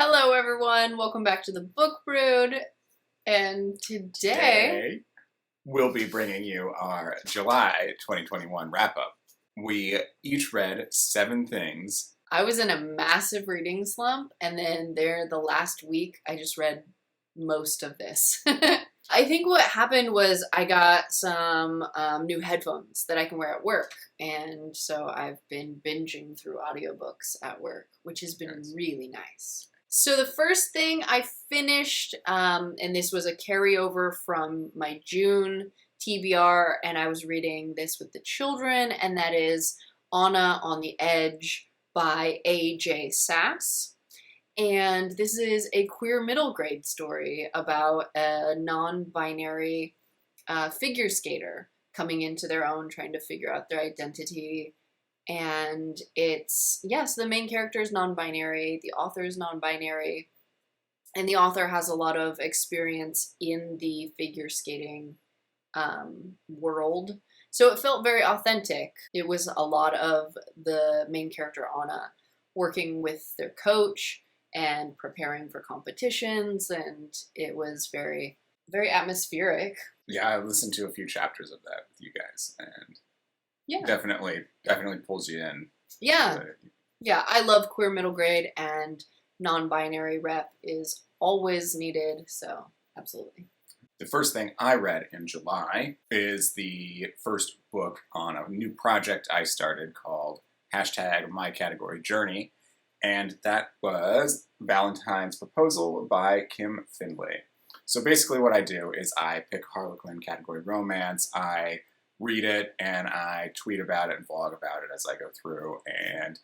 Hello, everyone. Welcome back to the Book Brood. And today we'll be bringing you our July 2021 wrap-up. We each read 7 things. I was in a massive reading slump, and then the last week, I just read most of this. I think what happened was I got some new headphones that I can wear at work, and so I've been binging through audiobooks at work, which has been really nice. So the first thing I finished, and this was a carryover from my June TBR, and I was reading this with the children, and that is Anna on the Edge by A.J. Sass. And this is a queer middle grade story about a non-binary figure skater coming into their own, trying to figure out their identity. And it's, yes, the main character is non-binary, the author is non-binary, and the author has a lot of experience in the figure skating world. So it felt very authentic. It was a lot of the main character, Anna, working with their coach and preparing for competitions, and it was very, very atmospheric. Yeah, I listened to a few chapters of that with you guys, and yeah, definitely pulls you in. Yeah, yeah, I love queer middle grade, and non-binary rep is always needed, so absolutely. The first thing I read in July is the first book on a new project I started called #MyCategoryJourney, and that was Valentine's Proposal by Kim Findlay. So basically what I do is I pick Harlequin category romance, I read it, and I tweet about it and vlog about it as I go through. And,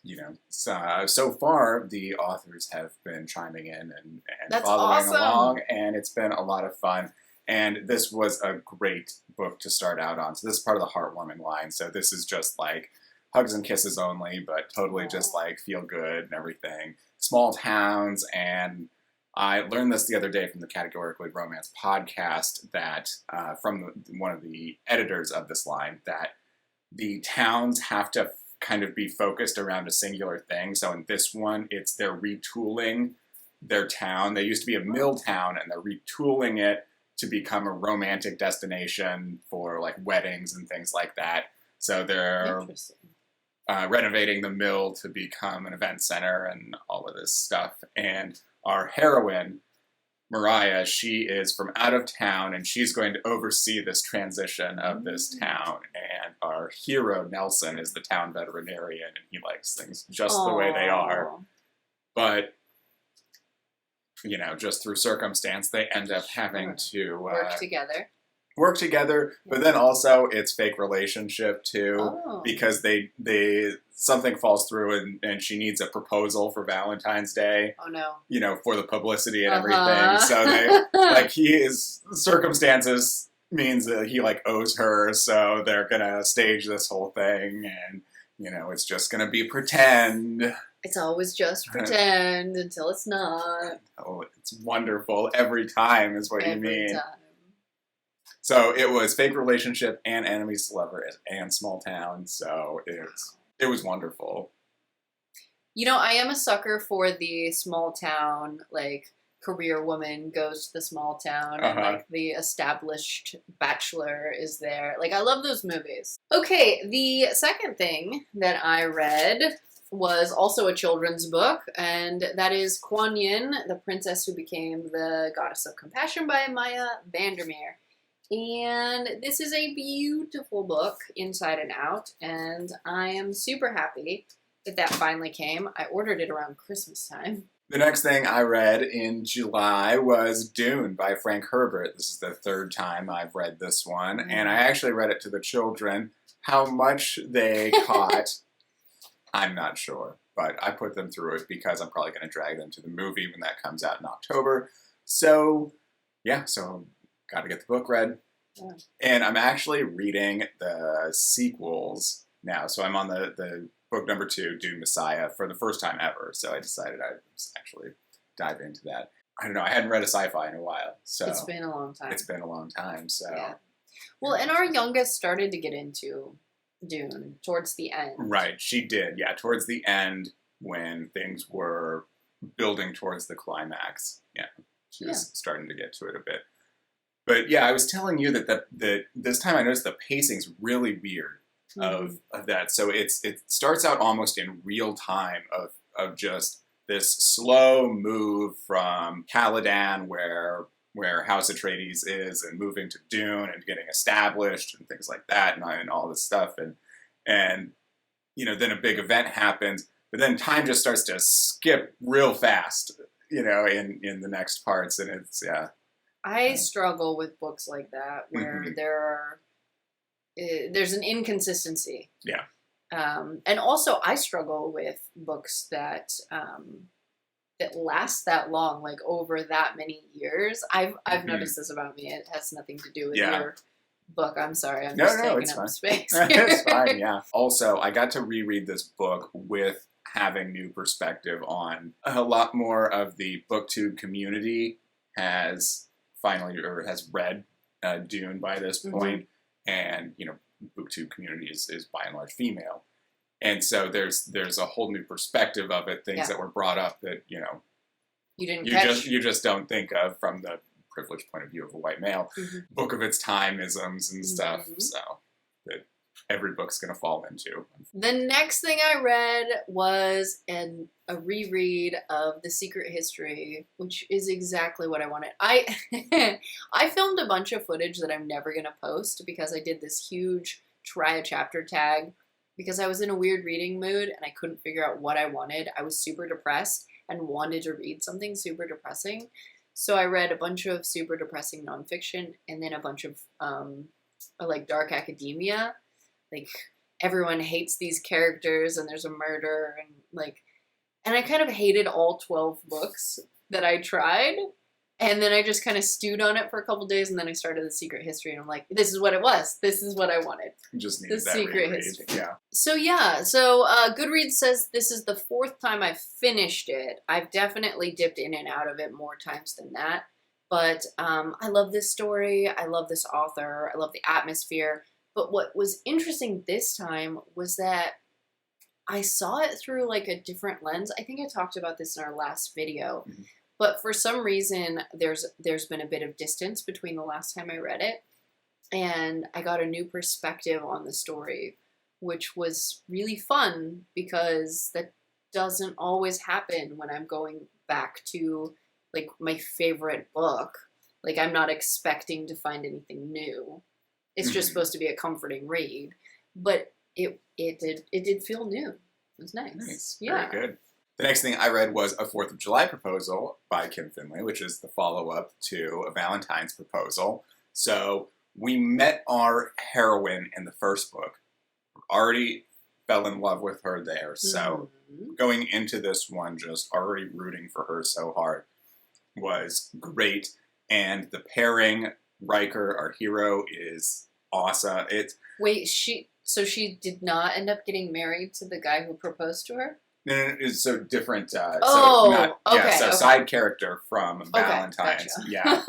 you know, so far the authors have been chiming in and following along, and it's been a lot of fun. And this was a great book to start out on. So this is part of the heartwarming line. So this is just like hugs and kisses only, but totally just like feel good and everything. Small towns, and I learned this the other day from the Categorically Romance podcast that from one of the editors of this line, that the towns have to kind of be focused around a singular thing. So in this one, it's they're retooling their town. They used to be a mill town, and they're retooling it to become a romantic destination for like weddings and things like that. So they're renovating the mill to become an event center and all of this stuff. And our heroine, Mariah, she is from out of town, and she's going to oversee this transition of this town. And our hero, Nelson, is the town veterinarian, and he likes things just the way they are. But, you know, just through circumstance, they end up having to work together, but then also it's fake relationship too, because they something falls through, and she needs a proposal for Valentine's Day. Oh no! You know, for the publicity and everything. So they like circumstances means that he like owes her, so they're gonna stage this whole thing, and you know it's just gonna be pretend. It's always just pretend until it's not. Oh, it's wonderful every time, is what you mean. Every time. So it was fake relationship and enemies to lover and small town. So it was wonderful. You know, I am a sucker for the small town, like, career woman goes to the small town and like the established bachelor is there. Like, I love those movies. Okay, the second thing that I read was also a children's book, and that is Kuan Yin, the Princess Who Became the Goddess of Compassion by Maya Vandermeer. And this is a beautiful book inside and out, and I am super happy that finally came. I ordered it around Christmas time. The next thing I read in July was Dune by Frank Herbert. This is the 3rd time I've read this one, and I actually read it to the children. How much they caught, I'm not sure, but I put them through it because I'm probably going to drag them to the movie when that comes out in October. So, yeah, got to get the book read. Yeah. And I'm actually reading the sequels now. So I'm on the book number 2, Dune Messiah, for the first time ever. So I decided I'd actually dive into that. I don't know. I hadn't read a sci-fi in a while. So it's been a long time. It's been a long time. So yeah. Well, and our youngest started to get into Dune towards the end. Right. She did. Yeah. Towards the end, when things were building towards the climax. Yeah, she was starting to get to it a bit. But yeah, I was telling you that this time I noticed the pacing's really weird of that. So it starts out almost in real time of just this slow move from Caladan where House Atreides is and moving to Dune and getting established and things like that and all this stuff and then a big event happens, but then time just starts to skip real fast, in the next parts, and it's I struggle with books like that where there's an inconsistency. Yeah. And also I struggle with books that last that long, like over that many years. I've noticed this about me. It has nothing to do with your book. I'm sorry. I'm just taking up space. It's fine, yeah. Also, I got to reread this book with having new perspective on a lot more of the BookTube community has read Dune by this point, and BookTube community is by and large female, and so there's a whole new perspective of it, things that were brought up that you didn't catch. You just don't think of from the privileged point of view of a white male. Book of its time isms and stuff, so that every book's going to fall into. The next thing I read was a reread of The Secret History, which is exactly what I wanted. I filmed a bunch of footage that I'm never going to post because I did this huge try a chapter tag because I was in a weird reading mood and I couldn't figure out what I wanted. I was super depressed and wanted to read something super depressing. So I read a bunch of super depressing nonfiction and then a bunch of like dark academia. Like everyone hates these characters and there's a murder and I kind of hated all 12 books that I tried. And then I just kind of stewed on it for a couple days and then I started The Secret History and I'm like, this is what it was. This is what I wanted. You just needed The that Secret reread. History. Yeah. So Goodreads says this is the 4th time I've finished it. I've definitely dipped in and out of it more times than that. But I love this story. I love this author. I love the atmosphere. But what was interesting this time was that I saw it through like a different lens. I think I talked about this in our last video. But for some reason, there's been a bit of distance between the last time I read it. And I got a new perspective on the story, which was really fun because that doesn't always happen when I'm going back to like my favorite book. Like I'm not expecting to find anything new. It's just supposed to be a comforting read. But it did feel new. It was nice. Yeah. Very good. The next thing I read was A 4th of July Proposal by Kim Finley, which is the follow-up to A Valentine's Proposal. So we met our heroine in the first book. Already fell in love with her there. So going into this one, just already rooting for her so hard was great. And the pairing, Riker, our hero, is awesome. Wait, she did not end up getting married to the guy who proposed to her? No, it's so different. Okay. Side character from Valentine's. Gotcha. Yeah,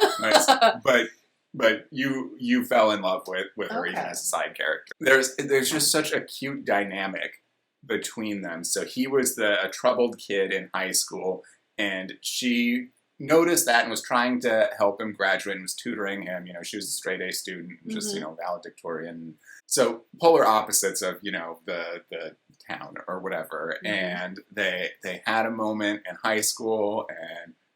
but you fell in love with her even as a side character. There's just such a cute dynamic between them. So he was a troubled kid in high school, and she noticed that and was trying to help him graduate and was tutoring him. She was a straight A student, just valedictorian. So polar opposites of the town or whatever. And they had a moment in high school,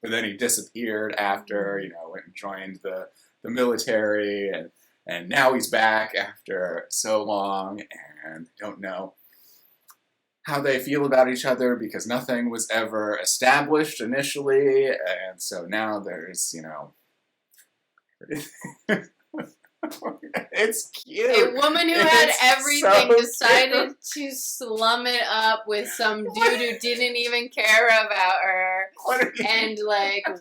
but then he disappeared after went and joined the military, and now he's back after so long, and they don't know how they feel about each other because nothing was ever established initially, and so now there's it's cute. A woman who had everything decided to slum it up with some dude who didn't even care about her and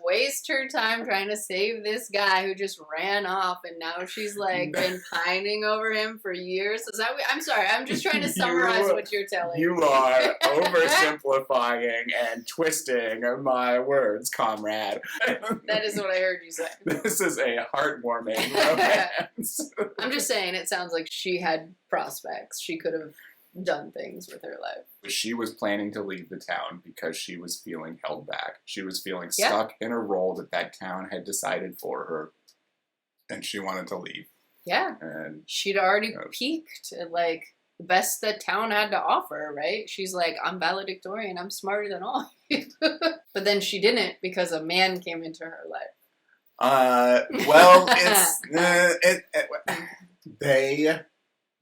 waste her time trying to save this guy who just ran off, and now she's been pining over him for years. Is that I'm sorry, I'm just trying to summarize what you're telling me. You are oversimplifying and twisting my words, comrade. That is what I heard you say. This is a heartwarming romance. I'm just saying, it sounds like she had prospects. She could have done things with her life. She was planning to leave the town because she was feeling held back. She was feeling Yeah. stuck in a role that town had decided for her, and she wanted to leave. Yeah. And she'd already peaked at, like, the best that town had to offer, right? She's like, I'm valedictorian, I'm smarter than all of you. But then she didn't because a man came into her life. Well,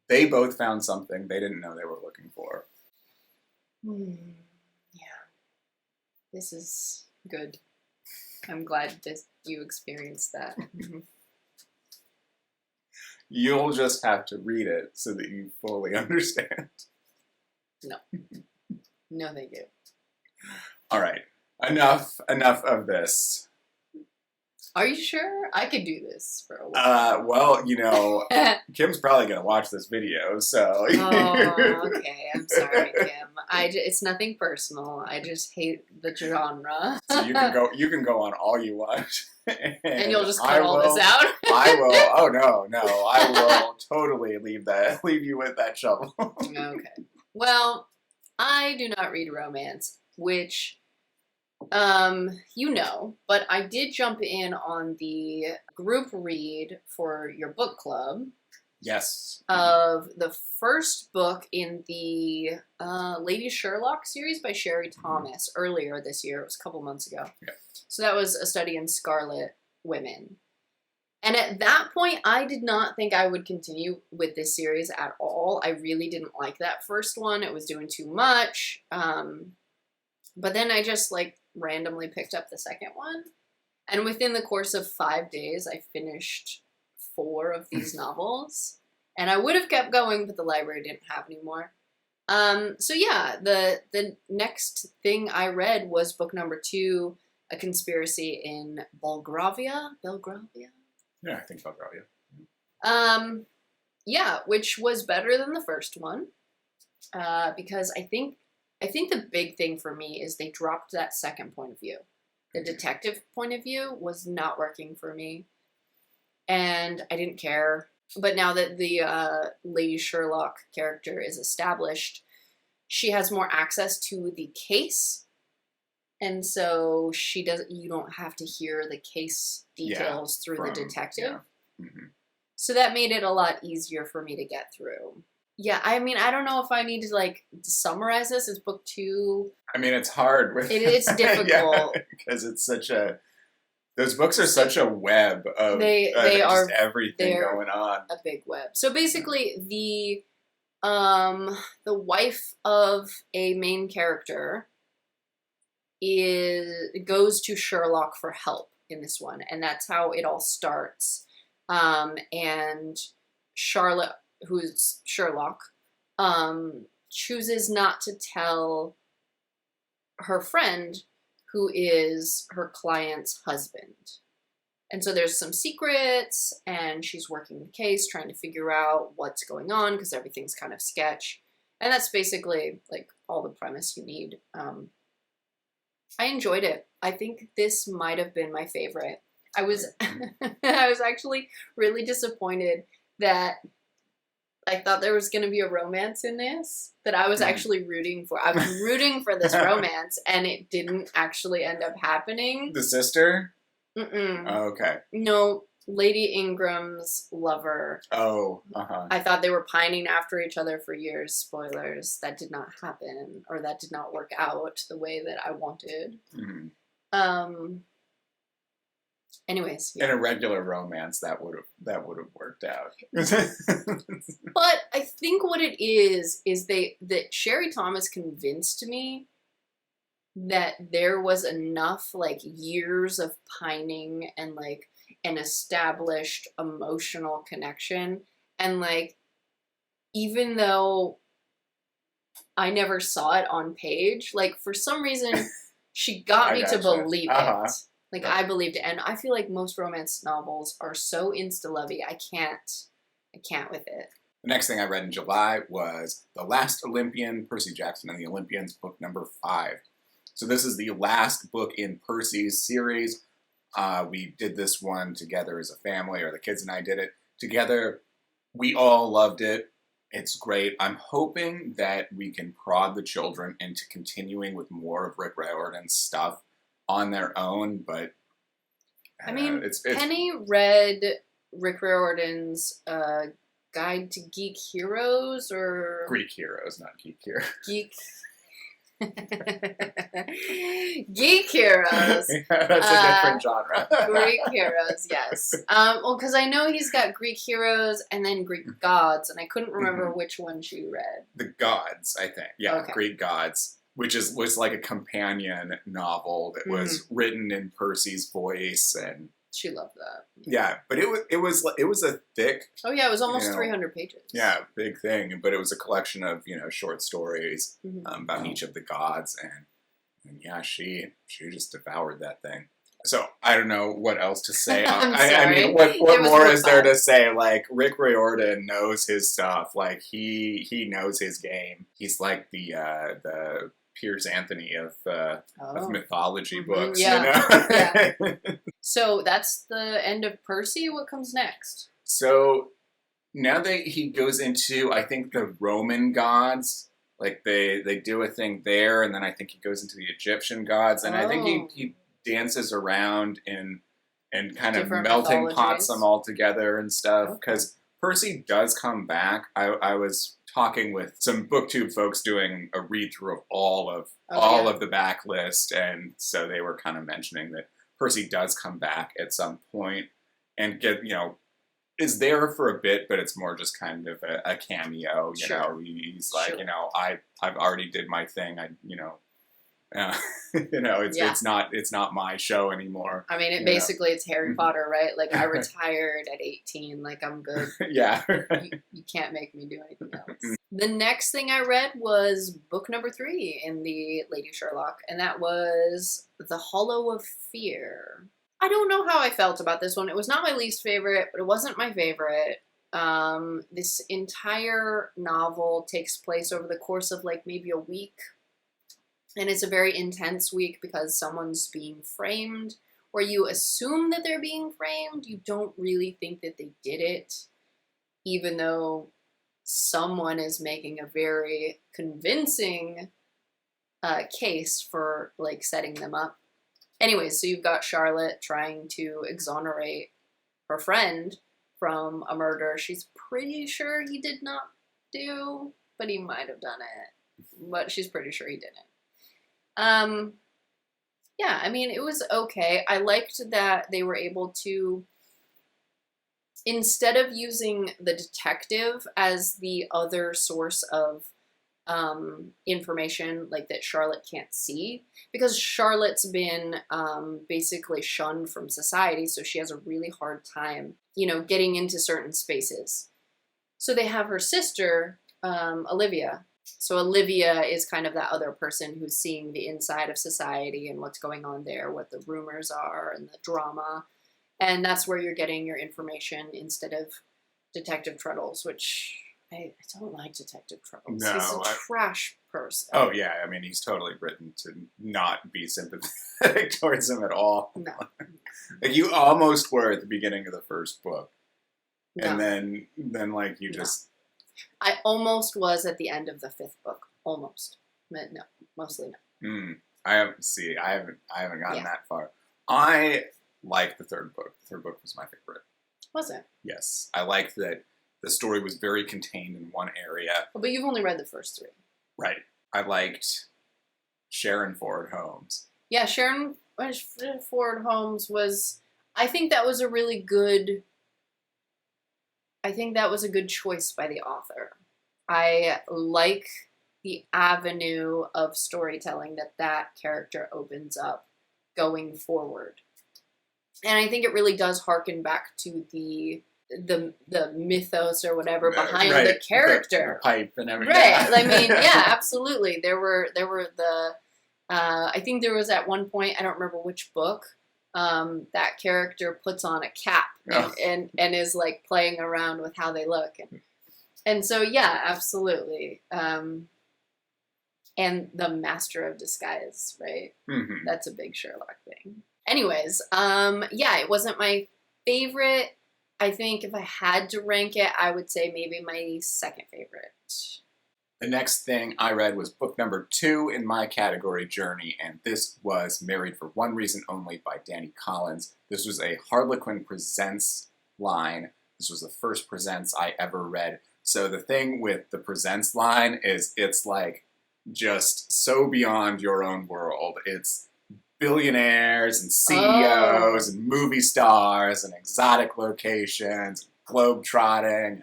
they both found something they didn't know they were looking for. Yeah. This is good. I'm glad you experienced that. You'll just have to read it so that you fully understand. No. No, thank you. All right. Enough of this. Are you sure? I could do this for a while. Well, you know, Kim's probably going to watch this video, so... Oh, okay. I'm sorry, Kim. It's nothing personal. I just hate the genre. So you can go on all you want. And you'll just cut all this out? I will. Oh, no. I will totally leave you with that shovel. Okay. Well, I do not read romance, which... but I did jump in on the group read for your book club. Yes. Of the first book in the Lady Sherlock series by Sherry Thomas earlier this year. It was a couple months ago. Yeah. So that was A Study in Scarlet Women. And at that point, I did not think I would continue with this series at all. I really didn't like that first one. It was doing too much. But then I just, randomly picked up the second one. And within the course of 5 days, I finished 4 of these novels. And I would have kept going, but the library didn't have any more. So yeah, the next thing I read was book number 2, A Conspiracy in Belgravia? Yeah, I think Belgravia. Yeah, which was better than the first one. Because I think the big thing for me is they dropped that second point of view. The detective point of view was not working for me. And I didn't care. But now that the Lady Sherlock character is established, she has more access to the case. And so you don't have to hear the case details through the detective. Yeah. Mm-hmm. So that made it a lot easier for me to get through. Yeah, I mean, I don't know if I need to, summarize this. It's book 2. I mean, it's hard. It's difficult. Because it's those books are such a web of they are just everything going on. A big web. So basically, the wife of a main character goes to Sherlock for help in this one. And that's how it all starts. And Charlotte, who's Sherlock, chooses not to tell her friend, who is her client's husband. And so there's some secrets, and she's working the case, trying to figure out what's going on, because everything's kind of sketch. And that's basically, all the premise you need. I enjoyed it. I think this might have been my favorite. I was actually really disappointed that I thought there was going to be a romance in this that I was actually rooting for. I was rooting for this romance, and it didn't actually end up happening. The sister? Mm-mm. Oh, okay. No, Lady Ingram's lover. Oh, uh-huh. I thought they were pining after each other for years. Spoilers. That did not happen, or that did not work out the way that I wanted. Mm-hmm. Anyways, in a regular romance, that would have worked out. But I think what it is that Sherry Thomas convinced me that there was enough years of pining and an established emotional connection, and even though I never saw it on page, for some reason she got me to believe it. I believed it, and I feel like most romance novels are so insta-lovey. I can't with it. The next thing I read in July was The Last Olympian, Percy Jackson and the Olympians, book number 5. So this is the last book in Percy's series. We did this one together as a family, or the kids and I did it together. We all loved it. It's great. I'm hoping that we can prod the children into continuing with more of Rick Riordan's stuff on their own, but I mean, it's Penny read Rick Riordan's Guide to Geek Heroes or Greek heroes, not geek heroes. Geek Geek Heroes. That's a different genre. Greek Heroes, yes. Well, because I know he's got Greek Heroes and then Greek Gods, and I couldn't remember which one she read. The Gods, I think. Yeah, Okay. Greek Gods, which was like a companion novel that was written in Percy's voice, and She loved that. yeah, but it was a thick, Oh yeah, it was almost 300 pages. yeah, big thing, but it was a collection of short stories Mm-hmm. about each of the gods, and yeah, she just devoured that thing. So I don't know what else to say. I mean, what more is there to say? Like, Rick Riordan knows his stuff. Like, he knows his game. He's like the Piers Anthony of mythology books. Yeah. Yeah. So that's the end of Percy. What comes next? So now that he goes into, I think, the Roman gods, like they do a thing there, and then I think he goes into the Egyptian gods, and I think he dances around and kind of Different melting mythologies. pots them all together and stuff. Because Percy does come back. I was talking with some BookTube folks doing a read through of all of the backlist, and so they were kind of mentioning that Percy does come back at some point and is there for a bit, but it's more just kind of a cameo. He's like, I've already did my thing. It's not my show anymore. I mean, it's Harry Potter, right? Like, I retired at 18. Like, I'm good. Yeah. You can't make me do anything else. The next thing I read was book number 3 in the Lady Sherlock, and that was The Hollow of Fear. I don't know how I felt about this one. It was not my least favorite, but it wasn't my favorite. This entire novel takes place over the course of like maybe a week. And it's a very intense week because someone's being framed, or you assume that they're being framed. You don't really think that they did it, even though someone is making a very convincing case for like setting them up. Anyways, so you've got Charlotte trying to exonerate her friend from a murder she's pretty sure he did not do, but he might have done it. But she's pretty sure he didn't. Yeah, I mean, it was okay. I liked that they were able to, instead of using the detective as the other source of information like that Charlotte can't see, because Charlotte's been basically shunned from society, so she has a really hard time, getting into certain spaces. So they have her sister, Olivia. So Olivia is kind of that other person who's seeing the inside of society and what's going on there, what the rumors are and the drama. And that's where you're getting your information instead of Detective Treadles, which I don't like Detective Treadles. No, he's a trash person. Oh, yeah. I mean, he's totally written to not be sympathetic towards him at all. No. Like, you almost were at the beginning of the first book. No. And then like, you just... I almost was at the end of the 5th book. Almost. But no, mostly no. I haven't gotten that far. I like the 3rd book. The 3rd book was my favorite. Was it? Yes. I liked that the story was very contained in one area. But you've only read the first 3. Right. I liked Sharon Ford Holmes. Yeah, Sharon Ford Holmes was... I think that was a really good... choice by the author. I like the avenue of storytelling that character opens up going forward. And I think it really does harken back to the mythos or whatever behind the character. The pipe and everything. Right. I mean, yeah, absolutely. There were the I think there was at one point, I don't remember which book, that character puts on a cap and is like playing around with how they look. And so, yeah, absolutely. And the master of disguise, right? Mm-hmm. That's a big Sherlock thing. Anyways, yeah, it wasn't my favorite. I think if I had to rank it, I would say maybe my second favorite. The next thing I read was book number 2 in my category journey, and this was Married for One Reason Only by Danny Collins. This was a Harlequin Presents line. This was the first Presents I ever read. So the thing with the Presents line is it's like just so beyond your own world. It's billionaires and CEOs and movie stars and exotic locations, globe-trotting,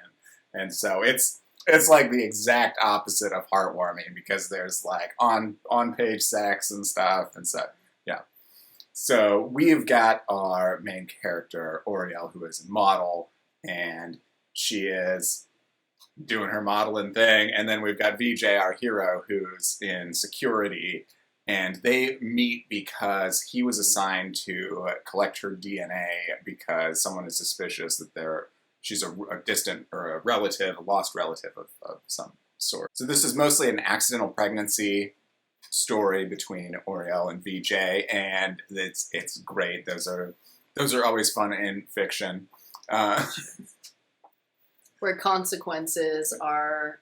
and so it's like the exact opposite of heartwarming because there's like on-page sex and stuff, and so yeah. So we've got our main character, Oriel, who is a model, and she is doing her modeling thing, and then we've got VJ, our hero, who's in security, and they meet because he was assigned to collect her DNA because someone is suspicious that she's a distant or a relative, a lost relative of some sort. So this is mostly an accidental pregnancy story between Oriel and VJ, and it's great. Those are always fun in fiction. Where consequences are,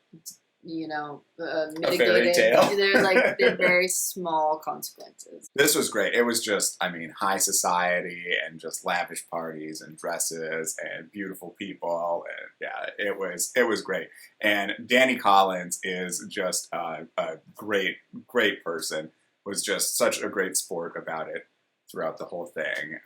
mitigated. A fairy tale. They're very small consequences. This was great. It was just, high society and just lavish parties and dresses and beautiful people. And yeah, it was great. And Danny Collins is just a great, great person. Was just such a great sport about it throughout the whole thing.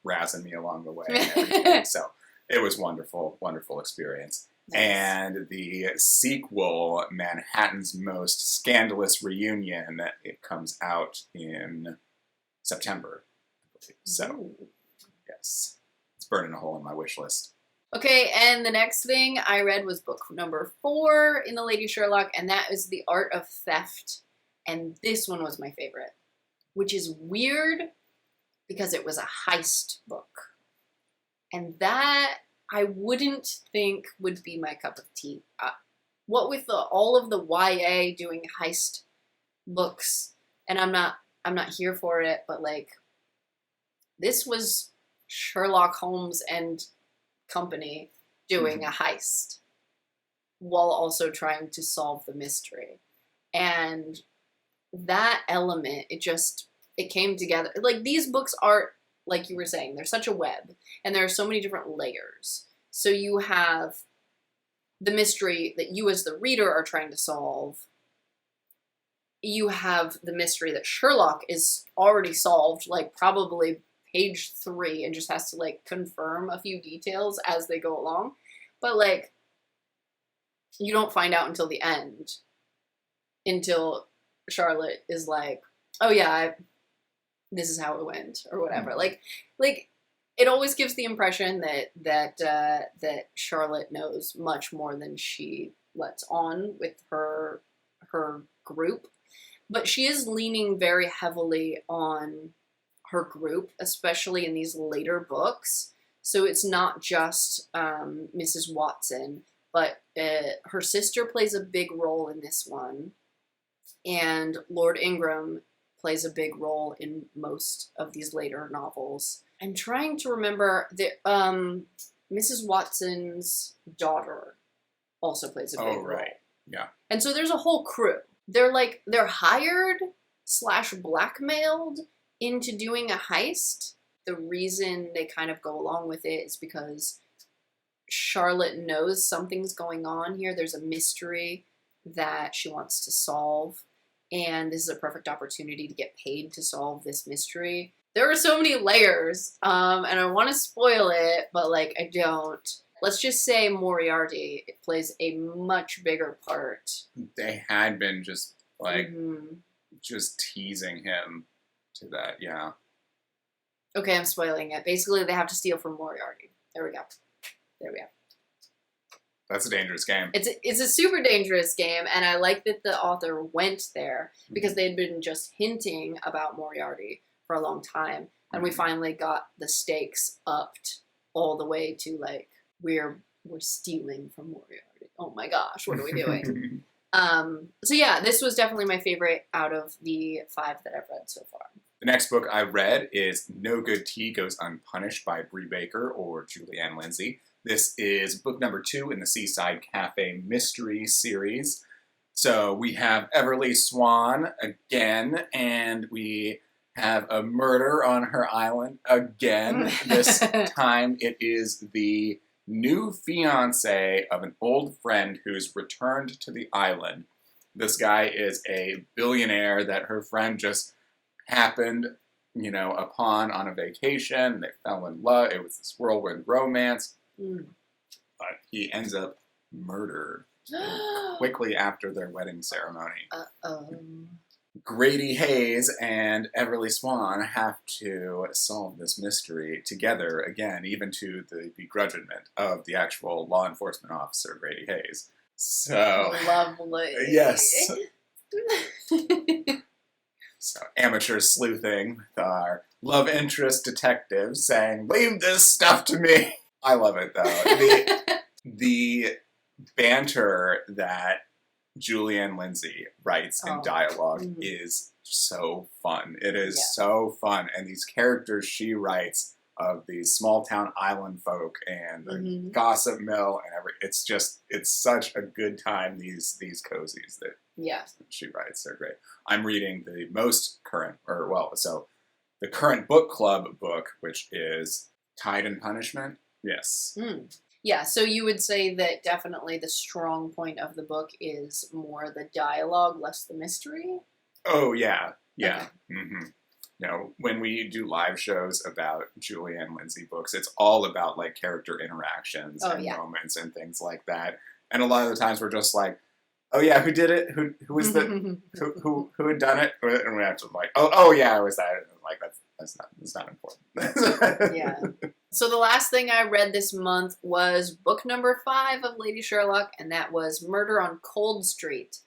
Razzing me along the way and everything. So it was wonderful, wonderful experience. Nice. And the sequel, Manhattan's Most Scandalous Reunion, it comes out in September, I believe. So, ooh. Yes, it's burning a hole in my wish list. Okay, and the next thing I read was book number 4 in the Lady Sherlock, and that is The Art of Theft. And this one was my favorite, which is weird because it was a heist book. And that I wouldn't think would be my cup of tea. What with all of the YA doing heist books, and I'm not here for it, but like this was Sherlock Holmes and company doing a heist while also trying to solve the mystery. And that element, it came together. Like these books are, like you were saying, there's such a web, and there are so many different layers. So you have the mystery that you as the reader are trying to solve. You have the mystery that Sherlock is already solved, like probably page 3, and just has to like confirm a few details as they go along. But like, you don't find out until the end, until Charlotte is like, oh yeah, this is how it went, or whatever. Like it always gives the impression that Charlotte knows much more than she lets on with her group, but she is leaning very heavily on her group, especially in these later books. So it's not just Mrs. Watson, but her sister plays a big role in this one, and Lord Ingram plays a big role in most of these later novels. I'm trying to remember that Mrs. Watson's daughter also plays a big role. Yeah. And so there's a whole crew. They're hired / blackmailed into doing a heist. The reason they kind of go along with it is because Charlotte knows something's going on here. There's a mystery that she wants to solve. And this is a perfect opportunity to get paid to solve this mystery. There are so many layers, and I want to spoil it, but like I don't. Let's just say Moriarty plays a much bigger part. They had been just like just teasing him to that, yeah. Okay, I'm spoiling it. Basically, they have to steal from Moriarty. There we go. That's a dangerous game. It's a super dangerous game, and I like that the author went there because they'd been just hinting about Moriarty for a long time, and we finally got the stakes upped all the way to like we're stealing from Moriarty. Oh my gosh, what are we doing? So yeah, this was definitely my favorite out of the 5 that I've read so far. The next book I read is No Good Tea Goes Unpunished by Bree Baker or Julianne Lindsay. This is book number 2 in the Seaside Cafe Mystery series. So we have Everly Swan again, and we have a murder on her island again. This time it is the new fiance of an old friend who's returned to the island. This guy is a billionaire that her friend just happened, upon on a vacation. They fell in love. It was this whirlwind romance. But he ends up murdered quickly after their wedding ceremony. Grady Hayes and Everly Swan have to solve this mystery together again, even to the begrudgment of the actual law enforcement officer, Grady Hayes. So, lovely. Yes. So, amateur sleuthing with our love interest detective saying, "Leave this stuff to me." I love it, though. The banter that Julianne Lindsay writes in dialogue is so fun. It is so fun. And these characters she writes of these small town island folk and the gossip mill and it's such a good time, these cozies that she writes. They're great. I'm reading the most current, the current book club book, which is Tide and Punishment. Yes. Yeah, so you would say that definitely the strong point of the book is more the dialogue, less the mystery? Oh, yeah. Yeah. Okay. When we do live shows about Julianne Lindsay books, it's all about like character interactions and moments and things like that. And a lot of the times we're just like, "Oh yeah, who did it? Who was the who had done it?" And we have to like, "Oh yeah, it was that." And like that's not important. Yeah. So the last thing I read this month was book number 5 of Lady Sherlock, and that was Murder on Cold Street.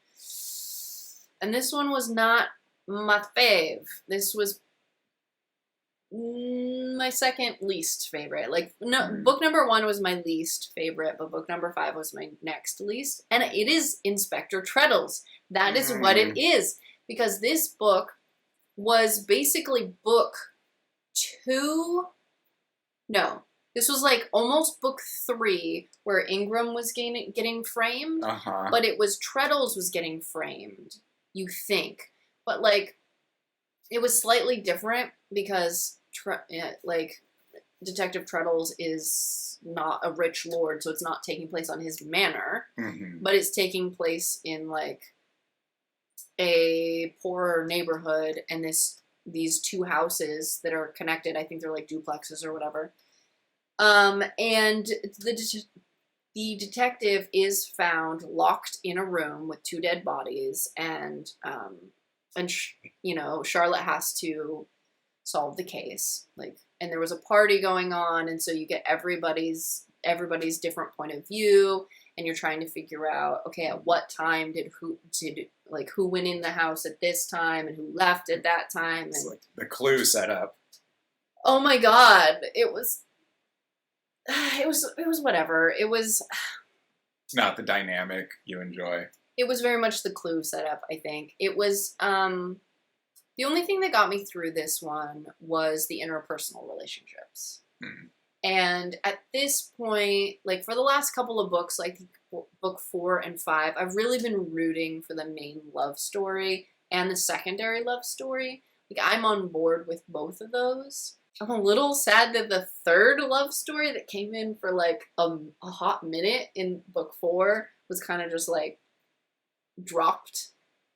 And this one was not my fave. This was my second least favorite. Book number 1 was my least favorite, but book number 5 was my next least. And it is Inspector Treadles. That is what it is. Because this book was basically book 2. No. This was like almost book 3 where Ingram was getting framed. But it was Treadles was getting framed, you think. But it was slightly different because Detective Treadles is not a rich lord, so it's not taking place on his manor, but it's taking place in a poorer neighborhood, and these 2 houses that are connected. I think they're like duplexes or whatever. And the detective is found locked in a room with 2 dead bodies, and Charlotte has to solve the case. And there was a party going on, and so you get everybody's different point of view, and you're trying to figure out, okay, at what time who went in the house at this time and who left at that time. It's like the clue set up. Oh my god, it was whatever. It's not the dynamic you enjoy. It was very much the Clue setup, I think. It was, the only thing that got me through this one was the interpersonal relationships. And at this point, for the last couple of books, book 4 and 5, I've really been rooting for the main love story and the secondary love story. I'm on board with both of those. I'm a little sad that the third love story that came in for a hot minute in book 4 was kind of just dropped.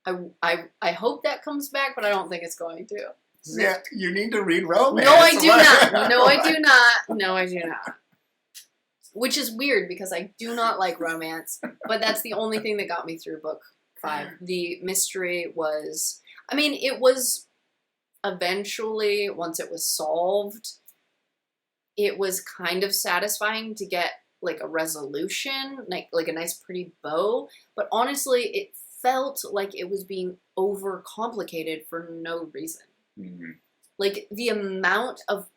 I hope that comes back, but I don't think it's going to. Yeah, you need to read romance. No, I do not. No, I do not. No, I do not. Which is weird because I do not like romance, but that's the only thing that got me through book 5. The mystery was, it was eventually, once it was solved, it was kind of satisfying to get a resolution, like a nice pretty bow, but honestly, it felt like it was being overcomplicated for no reason. The amount of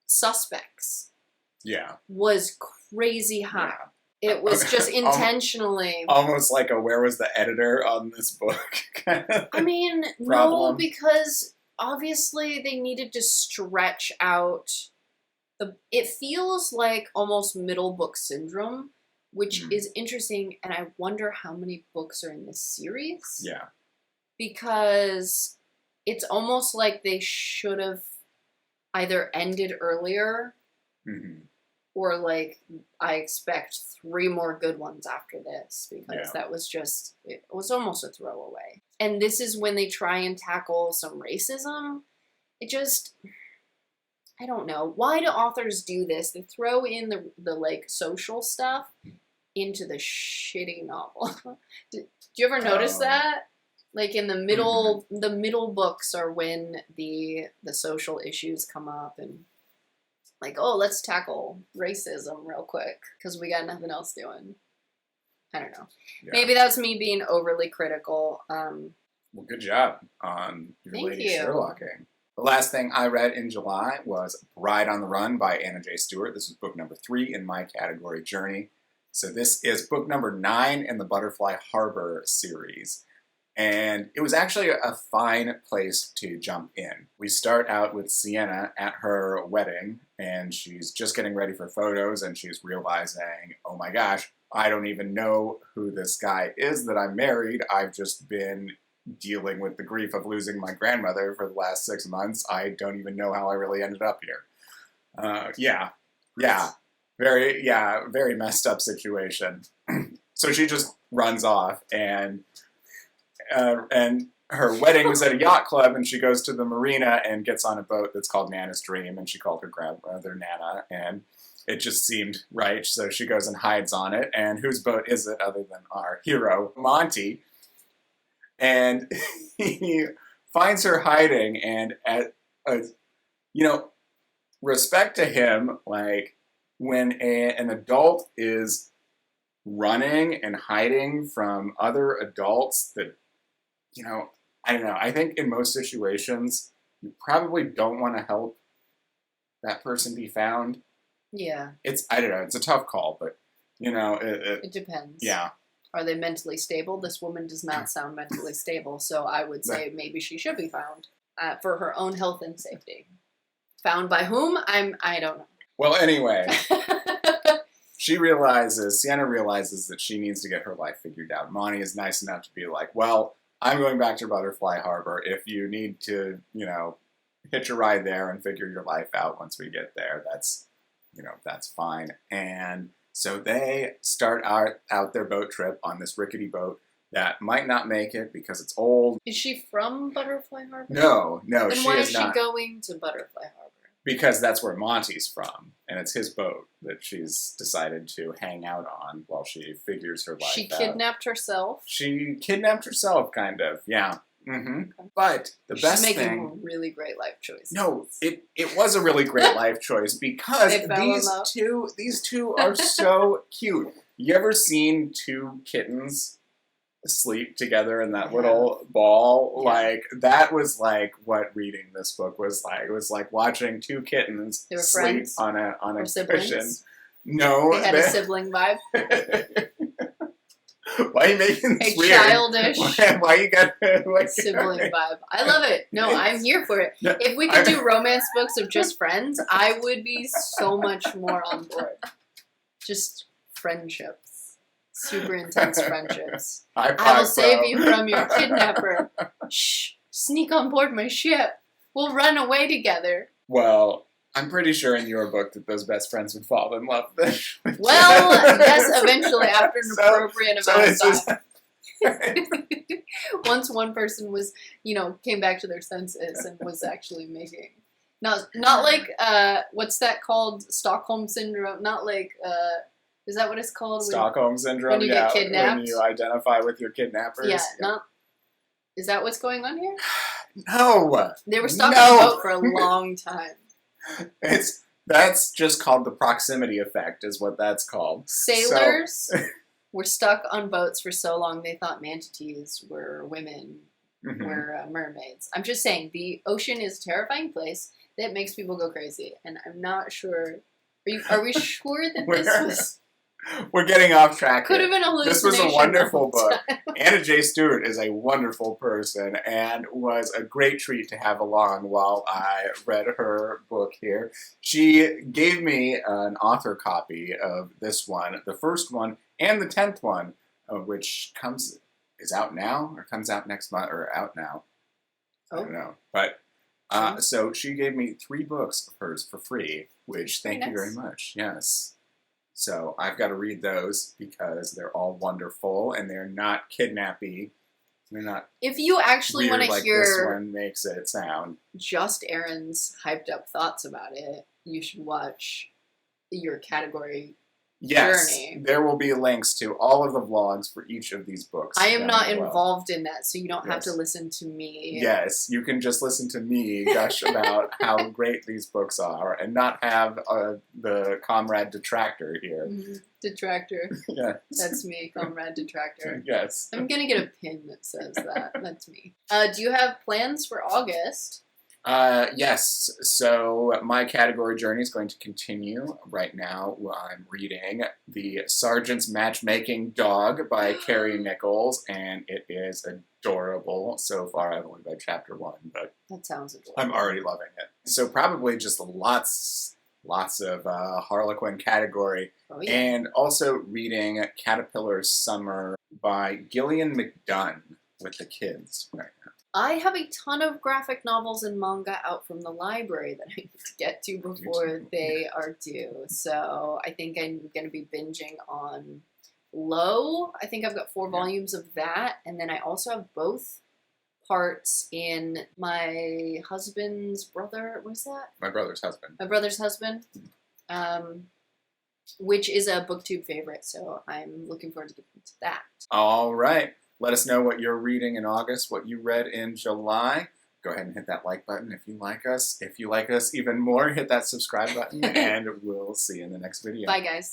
suspects was crazy high. It was just intentionally... Almost like where was the editor on this book kind of no, because obviously they needed to stretch out it feels like almost middle book syndrome, which is interesting, and I wonder how many books are in this series. Yeah. Because it's almost like they should have either ended earlier or like I expect 3 more good ones after this, because that was just, it was almost a throwaway. And this is when they try and tackle some racism. It just, I don't know. Why do authors do this? They throw in the like social stuff into the shitty novel. Did you ever notice that? Like in the middle, the middle books are when the social issues come up, and like, oh, let's tackle racism real quick because we got nothing else doing. I don't know. Yeah. Maybe that's me being overly critical. Well, good job on your lady Sherlocking. The last thing I read in July was Bride on the Run by Anna J. Stewart. This is book number 3 in my category, Journey. So this is book number 9 in the Butterfly Harbor series. And it was actually a fine place to jump in. We start out with Sienna at her wedding, and she's just getting ready for photos, and she's realizing, oh my gosh, I don't even know who this guy is that I married. I've just been dealing with the grief of losing my grandmother for the last 6 months. I don't even know how I really ended up here. Very messed up situation. So she just runs off, and her wedding was at a yacht club, and she goes to the marina and gets on a boat that's called Nana's Dream, and she called her grandmother Nana, and it just seemed right, so she goes and hides on it, and whose boat is it other than our hero, Monty? And he finds her hiding, and respect to him, like, when an adult is running and hiding from other adults that, I don't know. I think in most situations, you probably don't want to help that person be found. Yeah. I don't know. It's a tough call, but, it depends. Yeah. Are they mentally stable? This woman does not sound mentally stable, so I would say maybe she should be found for her own health and safety. Found by whom? I don't know. Well, anyway. Sienna realizes that she needs to get her life figured out. Monty is nice enough to be like, well, I'm going back to Butterfly Harbor. If you need to, hitch a ride there and figure your life out once we get there, that's fine. And so they start out their boat trip on this rickety boat that might not make it because it's old. Is she from Butterfly Harbor? No, then she is not. Why is she going to Butterfly Harbor? Because that's where Monty's from, and it's his boat that she's decided to hang out on while she figures her life out. She kidnapped herself? She kidnapped herself, kind of, yeah. Okay. But the best thing... She's making really great life choices. No, it was a really great life choice because these two are so cute. You ever seen 2 kittens sleep together in that little ball? Yeah. Like, that was like what reading this book was like. It was like watching 2 kittens sleep on a cushion. No, they had a sibling vibe. Why are you making this weird? Childish. Why you got sibling vibe? I love it. No, I'm here for it. If we could do romance books of just friends, I would be so much more on board. Just friendships. Super intense friendships. I will save you from your kidnapper. Shh, sneak on board my ship. We'll run away together. Well, I'm pretty sure in your book that those best friends would fall in love. Well, yes, eventually after an appropriate amount of time. Once one person was, came back to their senses and was actually making, not like, what's that called? Stockholm Syndrome. Not like, is that what it's called? Stockholm Syndrome, when you get kidnapped? When you identify with your kidnappers. Yeah. Is that what's going on here? No. They were stuck on the boat for a long time. That's just called the proximity effect, is what that's called. Sailors were stuck on boats for so long they thought manatees were women, were mermaids. I'm just saying, the ocean is a terrifying place that makes people go crazy, and I'm not sure. Are we sure that this was We're getting off track. Could have been a This hallucination. was a wonderful the whole book. time. Anna J. Stewart is a wonderful person and was a great treat to have along while I read her book here. She gave me an author copy of this one, the first one, and the 10th one, which is out now or comes out next month or out now. I don't know. But so she gave me 3 books of hers for free, which thank you very much. Yes. So I've got to read those because they're all wonderful and they're not kidnappy. They're not. If you actually want to like hear this one makes it sound. just Aaron's hyped up thoughts about it, you should watch your category journey. There will be links to all of the vlogs for each of these books. I am not involved in that, so you don't have to listen to me. Yes, you can just listen to me gush about how great these books are and not have the comrade detractor here. Detractor. Yes. That's me, comrade detractor. Yes. I'm going to get a pin that says that. That's me. Do you have plans for August? Yes, so my category journey is going to continue. Right now, I'm reading The Sergeant's Matchmaking Dog by Carrie Nichols, and it is adorable. So far, I've only read chapter 1, but that sounds adorable. I'm already loving it. So probably just lots of Harlequin category, and also reading Caterpillar's Summer by Gillian McDunn with the kids right now. I have a ton of graphic novels and manga out from the library that I need to get to before they are due. So I think I'm going to be binging on Low. I think I've got 4 volumes of that. And then I also have both parts in my husband's brother. What's that? My brother's husband. My brother's husband. Which is a BookTube favorite. So I'm looking forward to getting to that. All right. Let us know what you're reading in August, what you read in July. Go ahead and hit that like button if you like us. If you like us even more, hit that subscribe button, and we'll see you in the next video. Bye, guys.